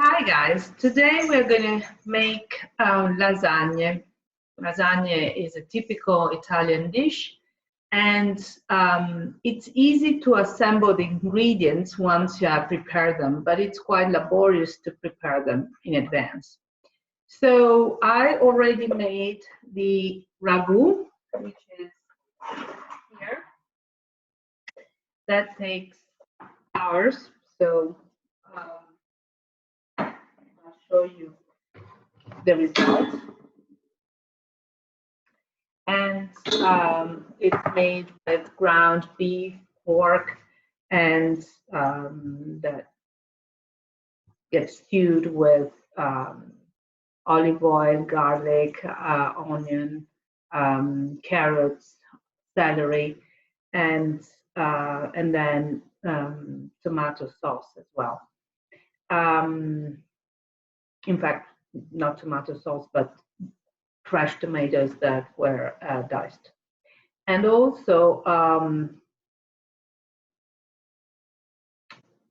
Hi guys, today we're going to make lasagna. Lasagna is a typical Italian dish and it's easy to assemble the ingredients once you have prepared them, but it's quite laborious to prepare them in advance. So I already made the ragu, which is here. That takes hours, so I'll show you the result. And it's made with ground beef, pork, and that gets stewed with olive oil, garlic, onion, carrots, celery, and then tomato sauce as well. In fact, not tomato sauce, but fresh tomatoes that were diced. And also,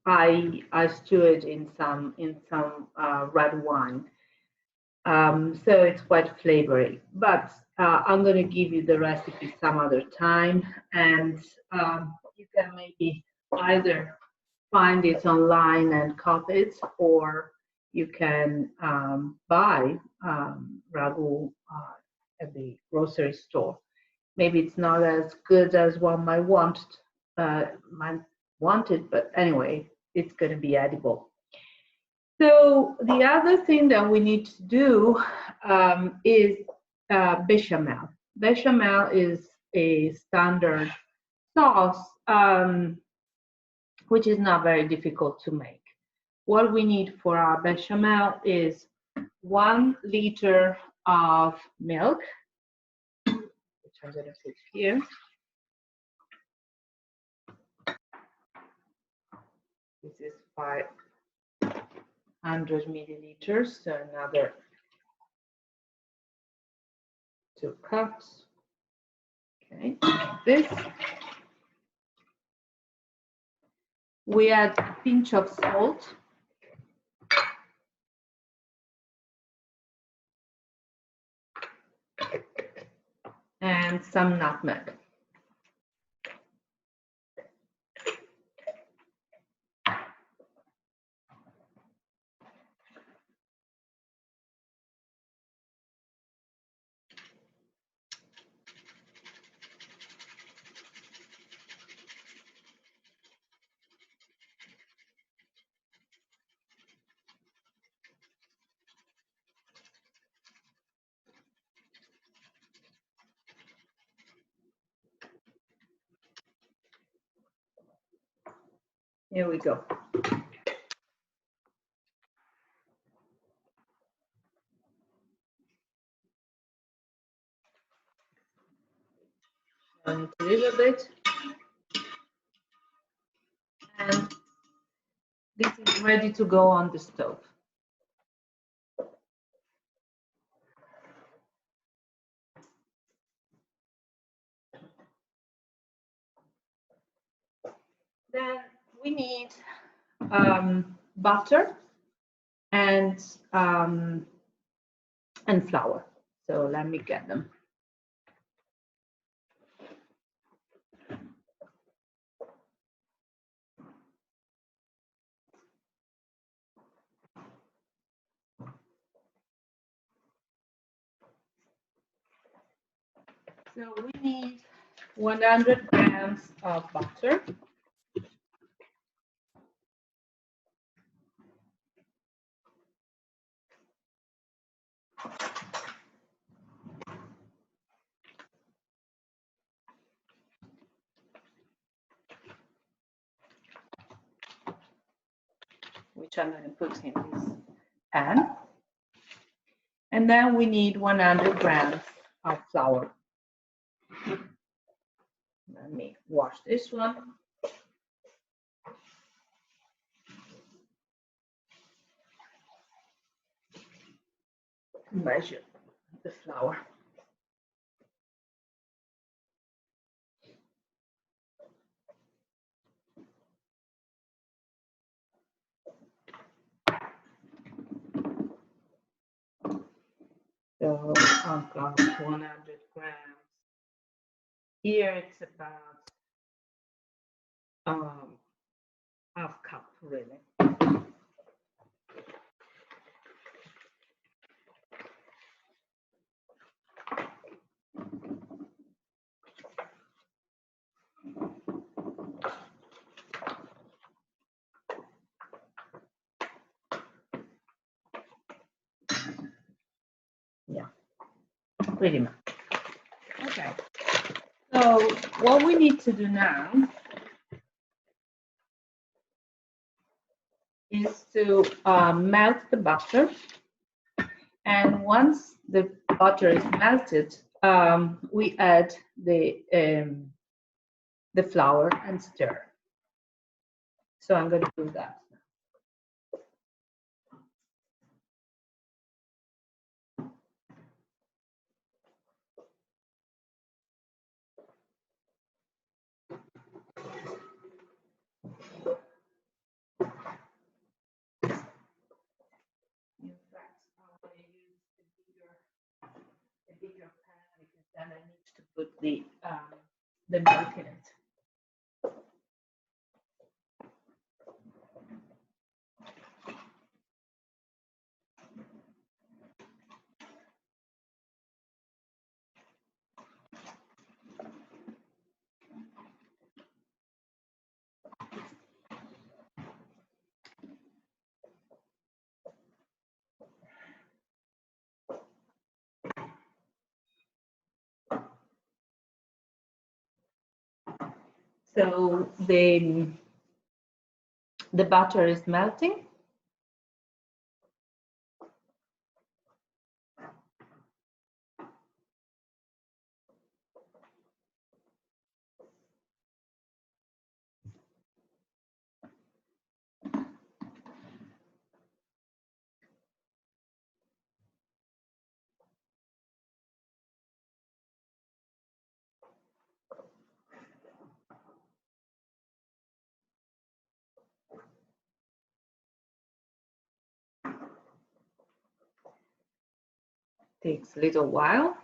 I stew it in some red wine, so it's quite flavory. But I'm going to give you the recipe some other time, and you can maybe either find it online and copy it, or you can buy ragu at the grocery store. Maybe it's not as good as one might want it, but anyway, it's going to be edible. So the other thing that we need to do is bechamel. Bechamel is a standard sauce which is not very difficult to make. What we need for our bechamel is 1 liter of milk, which I'm going to put here. This is 500 milliliters, so another 2 cups. Okay, this. We add a pinch of salt. And some nutmeg. Here we go. And a little bit. And this is ready to go on the stove. Then we need butter and flour. So let me get them. So we need 100 grams of butter. Which I'm going to put in this pan. And then we need 100 grams of flour. Let me wash this one. Measure the flour. So 100 grams. Here it's about half cup, really. Yeah, pretty much. Okay. So what we need to do now is to melt the butter. And once the butter is melted, we add the flour and stir. So I'm going to do that. In fact, I'm going to use a bigger pan because then I need to put the milk in it. So the butter is melting. Takes a little while.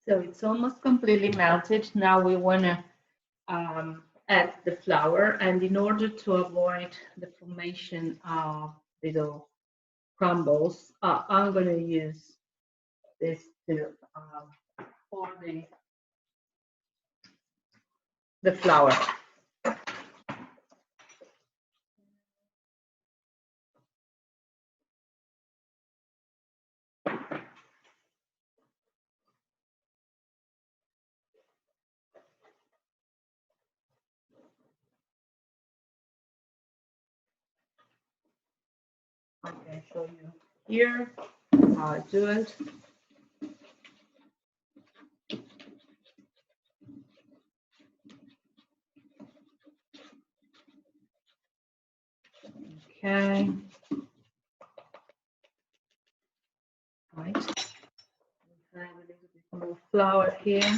So it's almost completely melted. Now we want to add the flour, and in order to avoid the formation of little crumbles, I'm going to use this to pour the flour. I can show you here how I do it. Okay. Right. I have a little bit more flour here.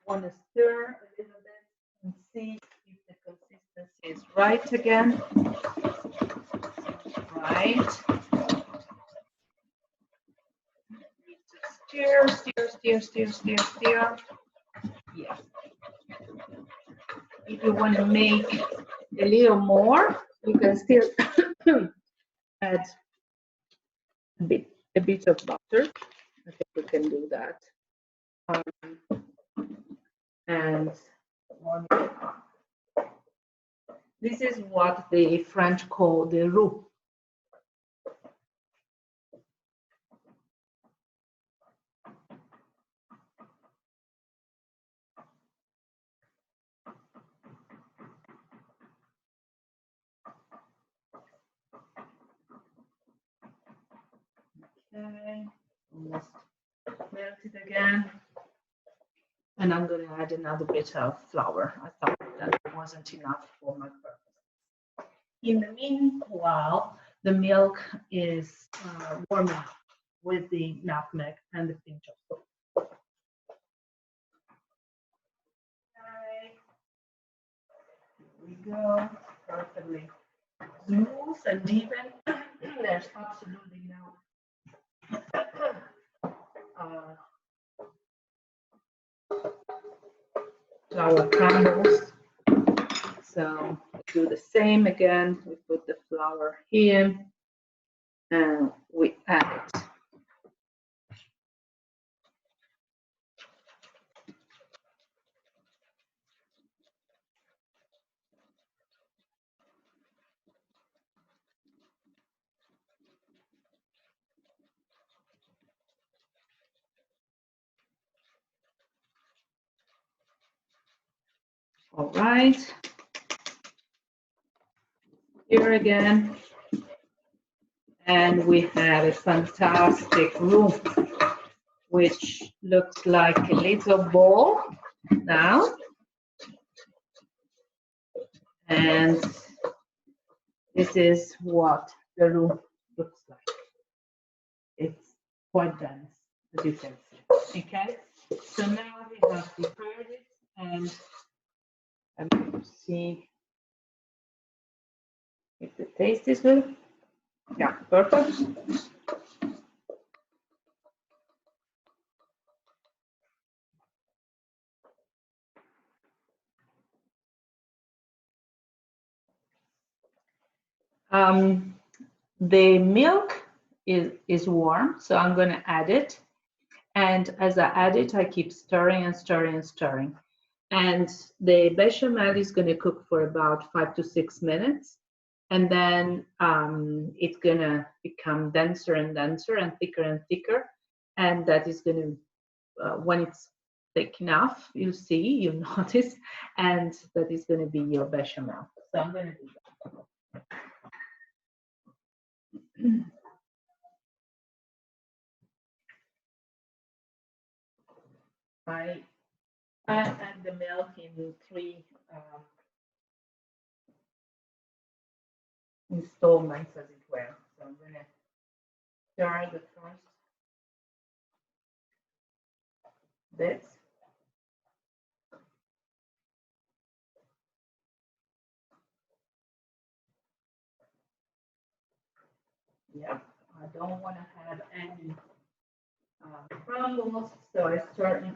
Want to stir a little bit and see if the consistency is right again. Right. Stir, stir, stir, stir, stir, stir. Yeah. If you want to make a little more, you can still add a bit of butter. I think we can do that. And this is what the French call the roux. and I'm going to add another bit of flour. I thought that wasn't enough for my purpose. In the meanwhile, the milk is warming up with the nutmeg and the pinch of salt. Okay. Here we go, perfectly smooth and even. There's absolutely no flour crumbles. So do the same again. We put the flour here and we add it. All right. Here again. And we have a fantastic roux, which looks like a little ball now. And this is what the roux looks like. It's quite dense, as you can see. Okay, so now we have prepared it, and I'm going to see if the taste is good. Yeah, perfect. The milk is warm, so I'm going to add it. And as I add it, I keep stirring and stirring and stirring. And the bechamel is going to cook for about 5 to 6 minutes. And then it's going to become denser and denser and thicker. And that is going to, when it's thick enough, you'll see, you'll notice, and that is going to be your bechamel. So I'm going to do that. I add the milk in 3 installments, as it were. So I'm going to stir the first bit. Yeah, I don't want to have any crumbles, so I start in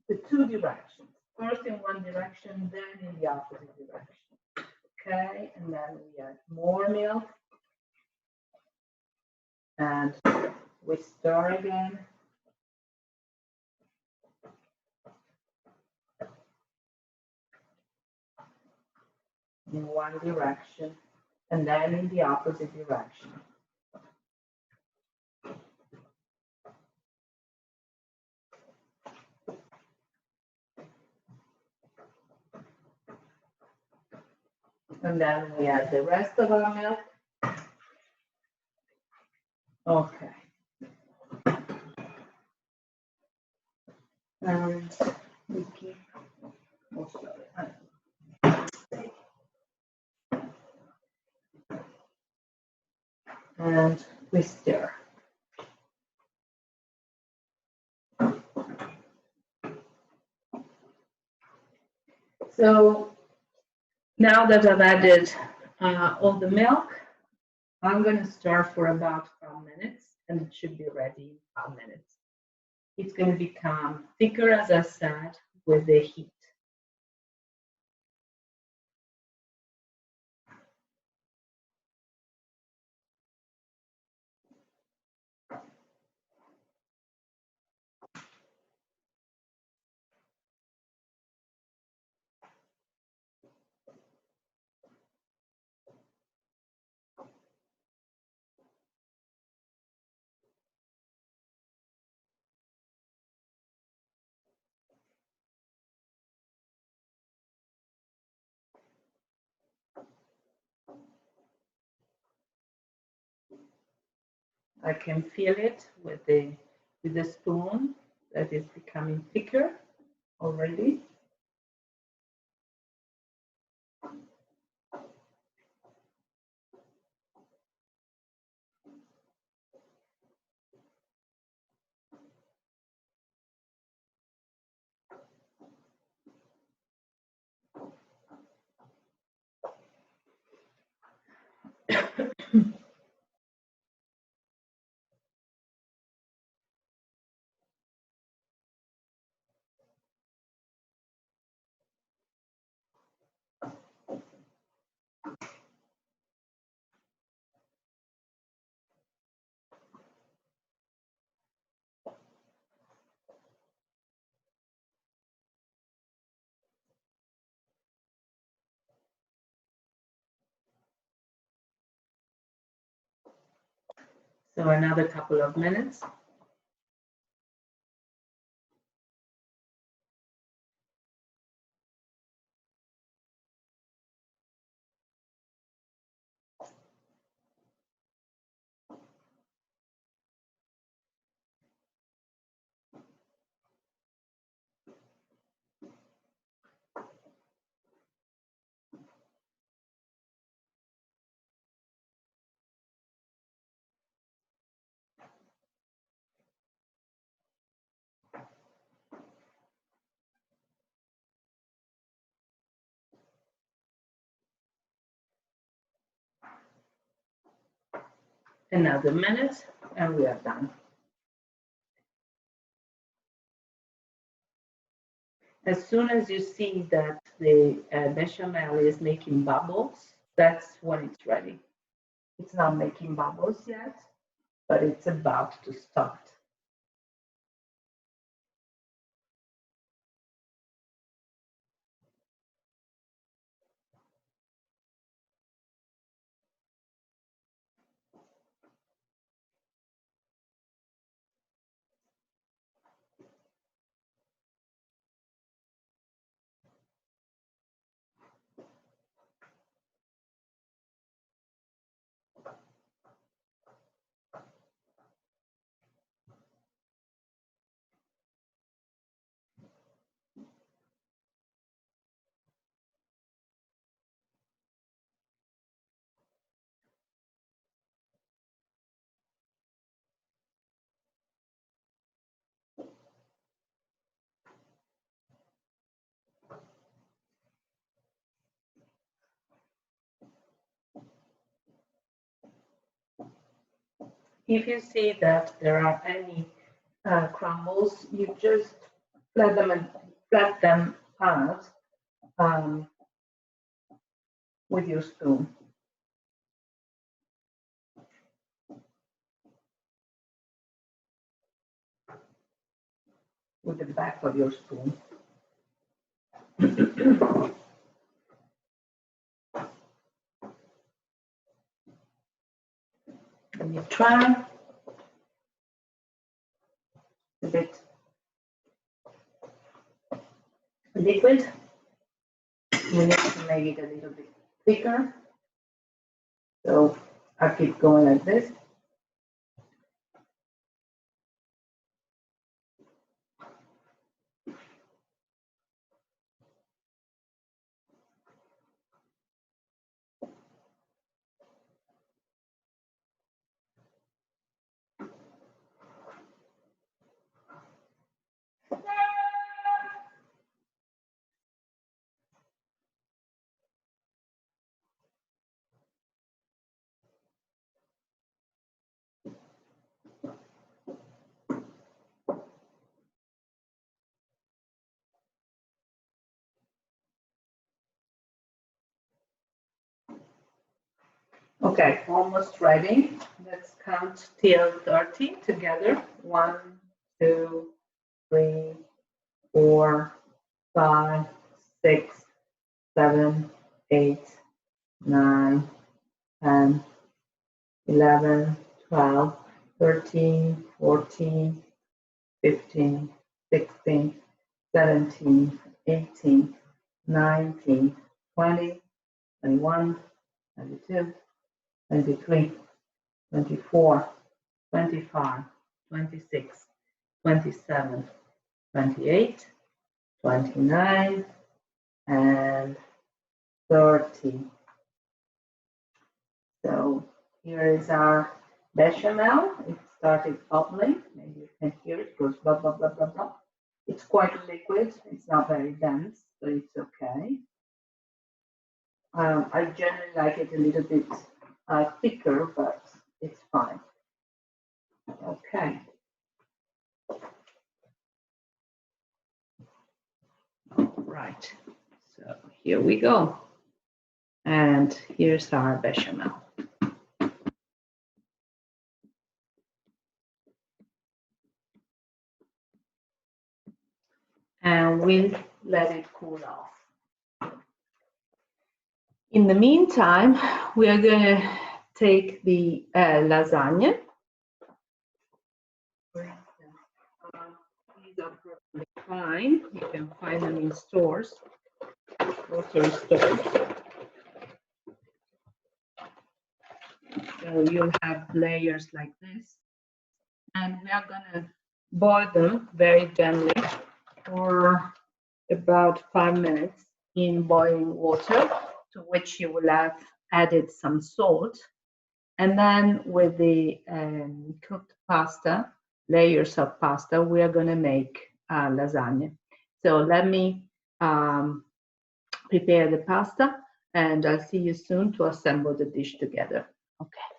the 2 directions. First in one direction, then in the opposite direction. Okay, and then we add more milk. And we stir again. In one direction, and then in the opposite direction. And then we add the rest of our milk. Okay. And we keep, oh, sorry. And we stir. So now that I've added all the milk, I'm going to stir for about 5 minutes, and it should be ready in 5 minutes. It's going to become thicker, as I said, with the heat. I can feel it with the spoon that is becoming thicker. already. So another couple of minutes. Another minute, and we are done. As soon as you see that the bechamel is making bubbles, that's when it's ready. It's not making bubbles yet, but it's about to start. If you see that there are any crumbles, you just let them out with your spoon. With the back of your spoon. And you try a bit liquid. We need to make it a little bit thicker. So I keep going like this. Okay, almost ready. Let's count till 30 together. 1, 2, 3, 4, 5, 6, 7, 8, 9, 10, 11, 12, 13, 14, 15, 16, 17, 18, 19, 20, 21, 22, 23, 24, 25, 26, 27, 28, 29, and 30. So here is our bechamel. It started bubbling. Maybe you can hear it goes blah, blah, blah, blah, blah. It's quite liquid. It's not very dense, but it's okay. I generally like it a little bit thicker, but it's fine. Okay. Right. So here we go. And here's our bechamel. And we'll let it cool off. In the meantime, we are going to take the lasagna. These are perfectly fine. You can find them in stores, grocery stores. So you'll have layers like this. And we are going to boil them very gently for about 5 minutes in boiling water, to which you will have added some salt. And then with the cooked pasta, layers of pasta, we are going to make lasagna. So let me prepare the pasta, and I'll see you soon to assemble the dish together. Okay.